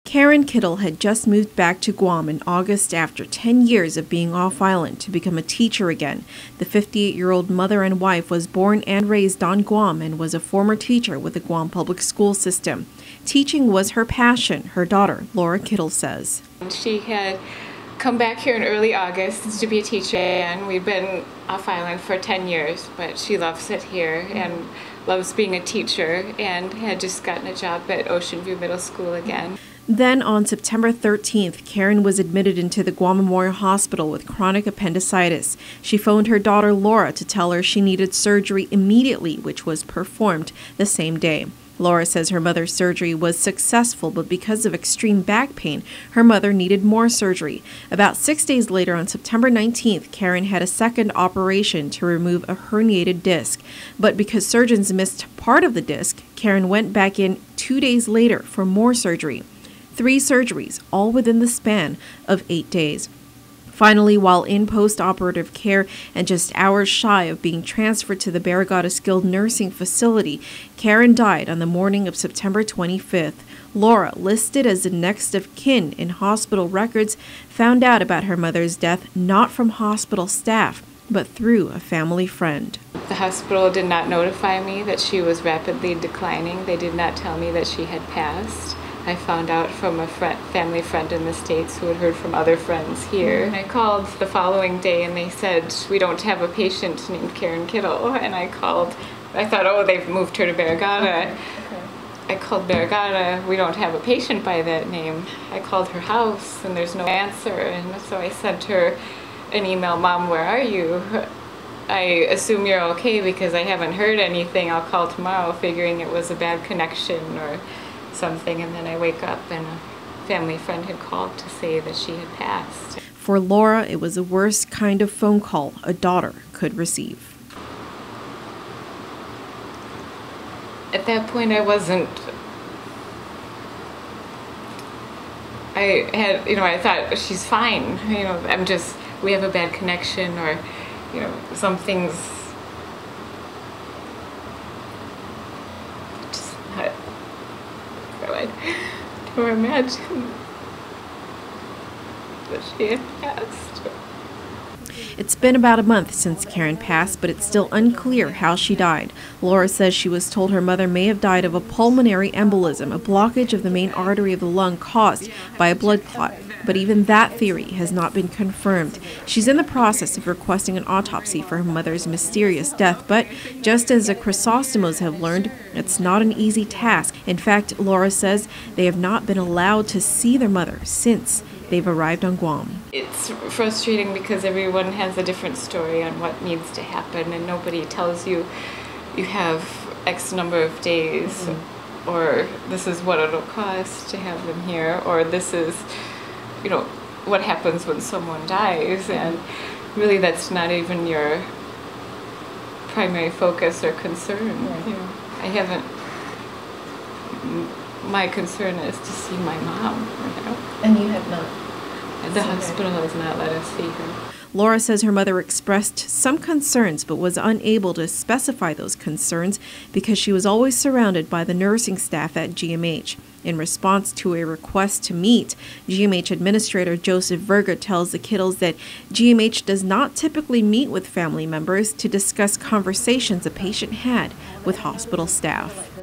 Karen Kittle had just moved back to Guam in August after 10 years of being off island to become a teacher again. The 58-year-old mother and wife was born and raised on Guam and was a former teacher with the Guam public school system. Teaching was her passion, her daughter, Laura Kittle, says. She had come back here in early August to be a teacher, and we've been off island for 10 years, but she loves it here and loves being a teacher, and had just gotten a job at Ocean View Middle School again. Then on September 13th, Karen was admitted into the Guam Memorial Hospital with chronic appendicitis. She phoned her daughter Laura to tell her she needed surgery immediately, which was performed the same day. Laura says her mother's surgery was successful, but because of extreme back pain, her mother needed more surgery. About 6 days later, on September 19th, Karen had a second operation to remove a herniated disc. But because surgeons missed part of the disc, Karen went back in 2 days later for more surgery. 3 surgeries, all within the span of 8 days. Finally, while in post-operative care and just hours shy of being transferred to the Barrigada Skilled Nursing Facility, Karen died on the morning of September 25th. Laura, listed as the next of kin in hospital records, found out about her mother's death not from hospital staff, but through a family friend. The hospital did not notify me that she was rapidly declining. They did not tell me that she had passed. I found out from a family friend in the States who had heard from other friends here. And I called the following day and they said, we don't have a patient named Karen Kittle. And I called, I thought, oh, they've moved her to Barrigada. Okay. I called Barrigada, we don't have a patient by that name. I called her house and there's no answer. And so I sent her an email, Mom, where are you? I assume you're okay because I haven't heard anything. I'll call tomorrow, figuring it was a bad connection or something, and then I wake up and a family friend had called to say that she had passed. For Laura, it was the worst kind of phone call a daughter could receive. At that point, I thought she's fine. We have a bad connection, or, something's just not. To imagine that she had passed. It's been about a month since Karen passed, but it's still unclear how she died. Laura says she was told her mother may have died of a pulmonary embolism, a blockage of the main artery of the lung caused by a blood clot. But even that theory has not been confirmed. She's in the process of requesting an autopsy for her mother's mysterious death, but just as the Chrysostomos have learned, it's not an easy task. In fact, Laura says they have not been allowed to see their mother since they've arrived on Guam. It's frustrating because everyone has a different story on what needs to happen, and nobody tells you you have X number of days, or this is what it'll cost to have them here, or this is what happens when someone dies, and really that's not even your primary focus or concern. My concern is to see my mom. And you have not? The hospital has not let us see her. Laura says her mother expressed some concerns but was unable to specify those concerns because she was always surrounded by the nursing staff at GMH. In response to a request to meet, GMH Administrator Joseph Verga tells the Kittles that GMH does not typically meet with family members to discuss conversations a patient had with hospital staff.